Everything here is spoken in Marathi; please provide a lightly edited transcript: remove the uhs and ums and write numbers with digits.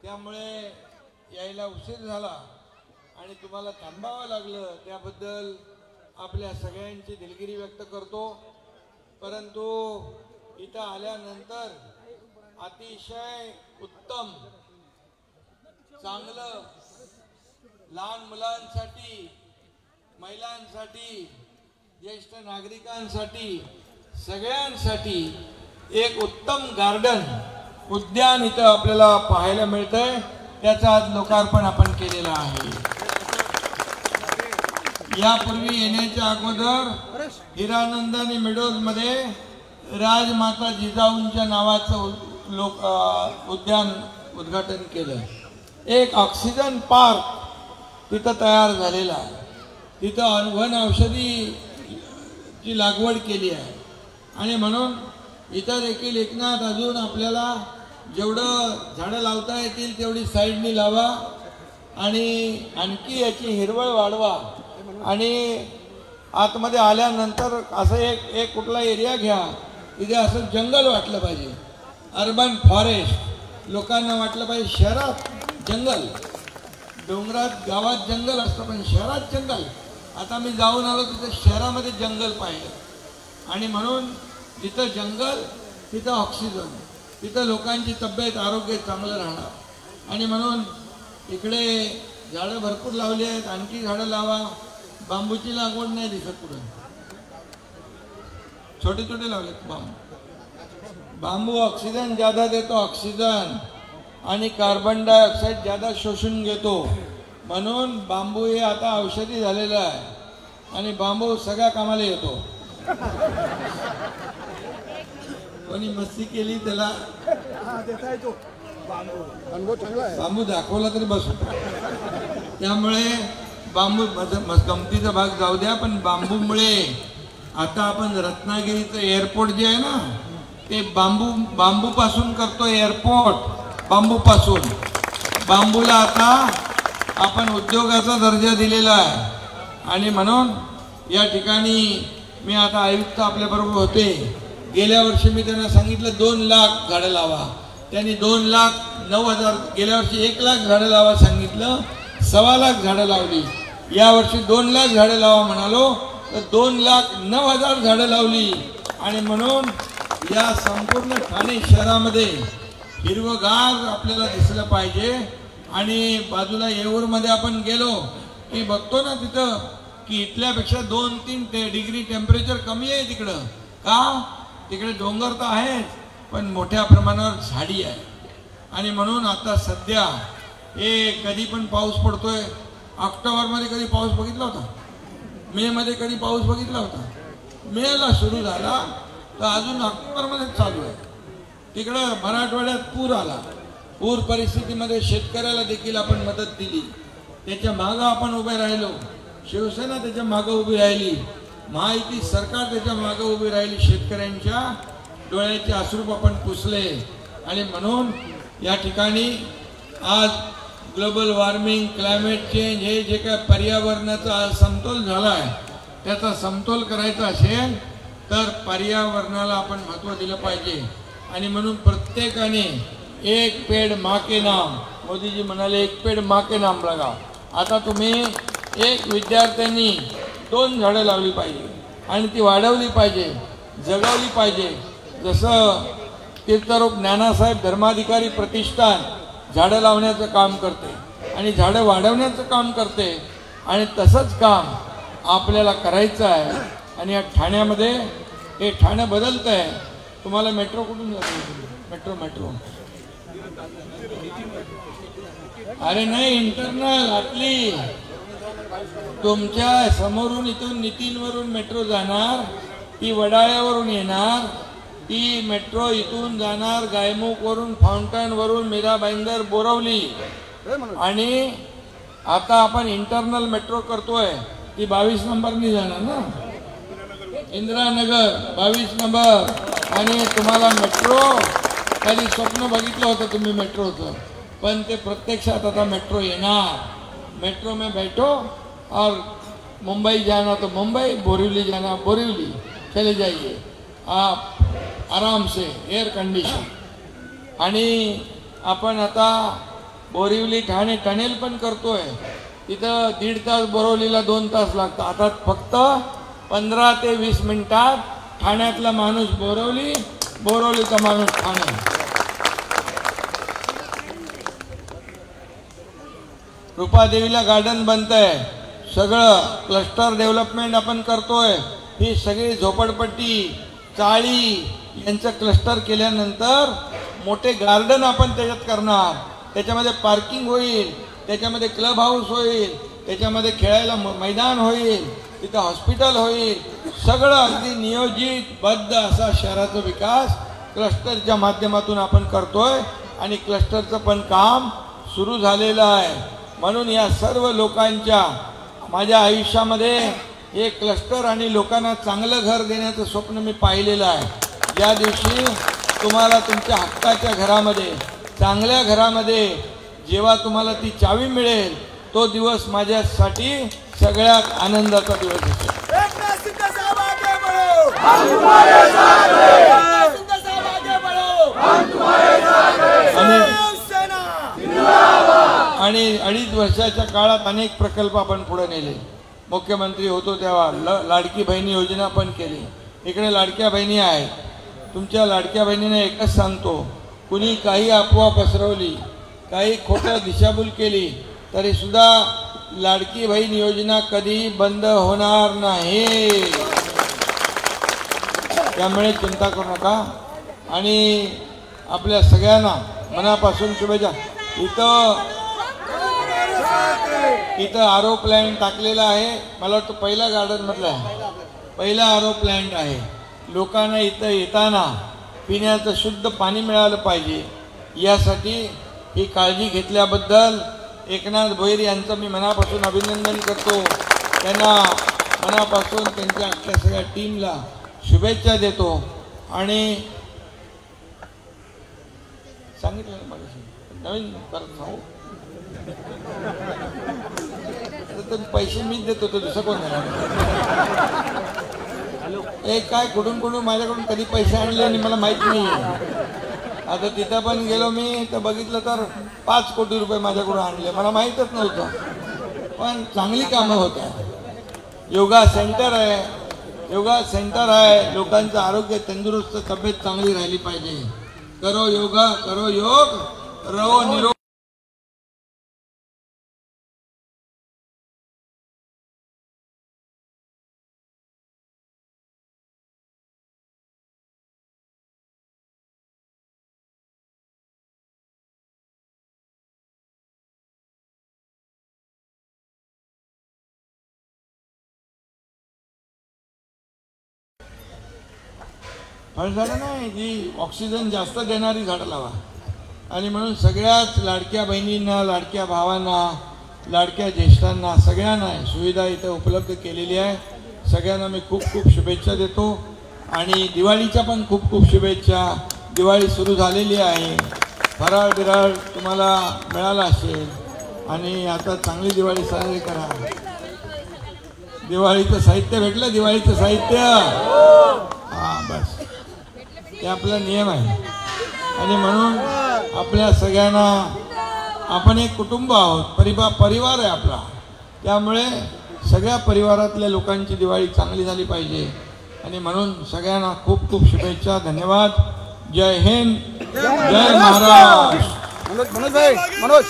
त्यामुळे यायला उशीर झाला आणि तुम्हाला थांबावं लागलं, त्याबद्दल आपल्या सगळ्यांची दिलगिरी व्यक्त करतो। परंतु इथं आल्यानंतर अतिशय उत्तम चांगलं लहान मुलांसाठी, महिलांसाठी, ज्येष्ठ नागरिकांसाठी, सगळ्यांसाठी एक उत्तम गार्डन उद्यान इथं आपल्याला पाहायला मिळतंय। त्याचं आज लोकार्पण आपण केलेलं आहे। यापूर्वी येण्याच्या अगोदर हिरानंदानी मेडोज मध्ये राजमाता जिजाऊंच्या नावाचं उद्यान उद्घाटन केलं। एक ऑक्सिजन पार्क तिथं तयार झालेला आहे। तिथं वन औषधीची लागवड केली आहे आणि म्हणून इतर देखील एकनाथ अजून आपल्याला जेवढं झाडं लावता येतील तेवढी साईडनी लावा आणि आणखी याची हिरवळ वाढवा। आणि आतमध्ये आल्यानंतर असं एक कुठला एरिया घ्या, तिथे असं जंगल वाटलं पाहिजे, अर्बन फॉरेस्ट। लोकांना वाटलं पाहिजे शहरात जंगल, डोंगरात गावात जंगल असतं पण शहरात जंगल। आता मी जाऊन आलो तिथे शहरामध्ये जंगल पाहिलं आणि म्हणून जिथं जंगल तिथं ऑक्सिजन, तिथं लोकांची तब्येत आरोग्य चांगलं राहणार। आणि म्हणून इकडे झाडं भरपूर लावली आहेत, आणखी झाडं लावा। बांबूची लागवड नाही दिसत पुढे, छोटे छोटे लावलेत बांबू। बांबू ऑक्सिजन ज्यादा देतो, ऑक्सिजन आणि कार्बन डायऑक्साईड ज्यादा शोषून घेतो, म्हणून बांबू हे आता औषधी झालेलं आहे आणि बांबू सगळ्या कामाला येतो। कोणी मस्ती केली त्याला बांबू दाखवला तरी बस। त्यामुळे बांबू गमतीचा भाग जाऊ द्या, पण बांबूमुळे आता आपण रत्नागिरीचं एअरपोर्ट जे आहे ना ते बांबूपासून करतो। एअरपोर्ट बांबूपासून, बांबूला आता आपण उद्योगाचा दर्जा दिलेला आहे। आणि म्हणून या ठिकाणी मी आता आयुक्त आपल्याबरोबर होते, गेल्या वर्षी मी त्यांना सांगितलं 2 लाख झाडं लावा, त्यांनी 2,09,000, गेल्या वर्षी 1 लाख झाडं लावा सांगितलं, 1.25 लाख झाडं लावली। या वर्षी 2 लाख झाडं लावा म्हणालो तर 2,09,000 झाडं लावली। आणि म्हणून या संपूर्ण ठाणे शहरामध्ये हिरवगार आपल्याला दिसलं पाहिजे। आणि बाजूला येऊरमध्ये आपण गेलो की बघतो ना तिथं की इथल्यापेक्षा 2-3 डिग्री टेम्परेचर कमी आहे तिकडं। का? तिकडे डोंगर तर आहेच पण मोठ्या प्रमाणावर झाडी आहे। आणि म्हणून आता सध्या कधी पण पाऊस पडतोय। ऑक्टोबरमध्ये कधी पाऊस बघितला होता? मे मध्ये कधी पाऊस बघितला होता? मेला सुरू झाला तर अजून ऑक्टोबरमध्ये चालू आहे। तिकडं मराठवाड्यात पूर आला, पूर परिस्थितीमध्ये शेतकऱ्याला देखील आपण मदत दिली, त्याच्या मागं आपण उभे राहिलो, शिवसेना त्याच्या मागं उभी राहिली, महायुती सरकार त्याच्या मागं उभी राहिली, शेतकऱ्यांच्या डोळ्याचे अश्रू आपण पुसले। आणि म्हणून या ठिकाणी आज ग्लोबल वॉर्मिंग, क्लायमेट चेंज हे जे काय पर्यावरणाचा समतोल झाला आहे त्याचा समतोल करायचा असेल तर पर्यावरणाला आपण महत्त्व दिलं पाहिजे। आणि म्हणून प्रत्येकाने एक पेड़ माँ के नाम, मोदीजी म्हणाले 1 पेड़ माँ के नाम लगा। आता तुम्ही एक विद्यार्थ्यांनी 2 झाडं लावली पाहिजे आणि ती वाढवली पाहिजे, जगवली पाहिजे। जसं तीर्थरूप ज्ञानासाहेब धर्माधिकारी प्रतिष्ठान झाडं लावण्याचं काम करते आणि झाडं वाढवण्याचं काम करते आणि तसंच काम आपल्याला करायचं आहे। आणि या ठाण्यामध्ये हे ठाणं बदलत आहे। तुम्हाला मेट्रो कुठून जातो? मेट्रो अरे नाही, इंटरनल आतली तुमच्या समोरून इथून नितीनवरून मेट्रो जाणार, ती वडाळ्यावरून येणार, ती मेट्रो इथून जाणार गायमुखवरून, फाउंटनवरून, मीरा भाईंदर, बोरवली। आणि आता आपण इंटरनल मेट्रो करतोय ती 22 नंबरनी जाणार ना, इंदिरानगर 22 नंबर। आणि तुम्हाला मेट्रो कधी स्वप्न बघितलं होतं तुम्ही मेट्रोचं, पण ते प्रत्यक्षात आता मेट्रो येणार। मेट्रो में बैठो और मुंबई जाना तो मुंबई, बोरीवली जाना बोरीवली, चले जाइए आप आराम से, एयर कंडीशन। आणि आपण आता बोरिवली ठाणे टनेल पण करतोय, तिथं 1.5 तास, बोरिवलीला 2 तास लागतात. आता फक्त 15 ते 20 मिनिटात ठाण्यातला माणूस बोरिवली, बोरिवलीचा माणूस ठाणे. रूपादेवीला गार्डन बनतंय, सगळं क्लस्टर डेव्हलपमेंट आपण करतोय. ही सगळी झोपडपट्टी, चाळी यांचं क्लस्टर केल्यानंतर मोठे गार्डन आपण त्याच्यात करणार. त्याच्यामध्ये पार्किंग होईल, त्याच्यामध्ये क्लब हाऊस होईल, त्याच्यामध्ये खेळायला मैदान होईल, तिथं हॉस्पिटल होईल. सगळं अगदी नियोजितबद्ध असा शहराचा विकास क्लस्टरच्या माध्यमातून आपण करतोय आणि क्लस्टरचं पण काम सुरू झालेलं आहे. म्हणून या सर्व लोकांच्या माझ्या आयुष्यामध्ये हे क्लस्टर आणि लोकांना चांगलं घर देण्याचं स्वप्न मी पाहिलेलं आहे. ज्या दिवशी तुम्हाला तुमच्या हक्काच्या घरामध्ये, चांगल्या घरामध्ये जेव्हा तुम्हाला ती चावी मिळेल, तो दिवस माझ्यासाठी सगळ्यात आनंदाचा दिवस असेल. आणि 2.5 वर्षाच्या काळात अनेक प्रकल्प आपण पुढे नेले. मुख्यमंत्री होतो तेव्हा लाडकी बहिणी योजना पण केली. इकडे लाडक्या बहिणी आहेत. तुमच्या लाडक्या बहिणीने एकच सांगतो, कुणी काही अफवा पसरवली, काही खोटं दिशाभूल केली तरी सुद्धा लाडकी बहीण योजना कधी बंद होणार नाही. त्यामुळे चिंता करू नका आणि आपल्या सगळ्यांना मनापासून शुभेच्छा. इथं आरो प्लॅन्ट टाकलेला आहे. मला वाटतं पहिला गार्डन मधला आहे, पहिला आरो प्लॅन्ट आहे. लोकांना इथं येताना पिण्याचं शुद्ध पाणी मिळालं पाहिजे, यासाठी ही काळजी घेतल्याबद्दल एकनाथ भोईर यांचं मी मनापासून अभिनंदन करतो. त्यांना मनापासून त्यांच्या अख्ख्या सगळ्या टीमला शुभेच्छा देतो. आणि सांगितलं ना मला नवीन करत सांगू, पैसे मीच देतो, तो दुसरं कोण देणार? काय कुठून कुठून माझ्याकडून कधी पैसे आणले आणि मला माहित नाही आहे. आता तिथं पण गेलो मी तर बघितलं तर 5 कोटी रुपये माझ्याकडून आणले, मला माहीतच नव्हतं. पण चांगली कामं होत आहे. योगा सेंटर आहे, योगा सेंटर आहे. लोकांचं आरोग्य तंदुरुस्त, तब्येत चांगली राहिली पाहिजे. करो योगा, करो योग, रहो निरोग. फळझाडं नाही, जी ऑक्सिजन जास्त देणारी झाडं लावा. आणि म्हणून सगळ्याच लाडक्या बहिणींना, लाडक्या भावांना, लाडक्या ज्येष्ठांना सगळ्यांना सुविधा इथं उपलब्ध केलेली आहे. सगळ्यांना मी खूप खूप शुभेच्छा देतो आणि दिवाळीच्या पण खूप खूप शुभेच्छा. दिवाळी सुरू झालेली आहे, फराळ बिराळ तुम्हाला मिळाला असेल आणि आता चांगली दिवाळी साजरी करा. दिवाळीचं साहित्य भेटलं, दिवाळीचं साहित्य, हां बस, ते आपला नियम आहे. आणि म्हणून आपल्या सगळ्यांना, आपण एक कुटुंब आहोत, परिवार आहे आपला. त्यामुळे सगळ्या परिवारातल्या लोकांची दिवाळी चांगली झाली पाहिजे. आणि म्हणून सगळ्यांना खूप खूप शुभेच्छा. धन्यवाद. जय हिंद, जय महाराष्ट्र. मनोज भाई, मनोज.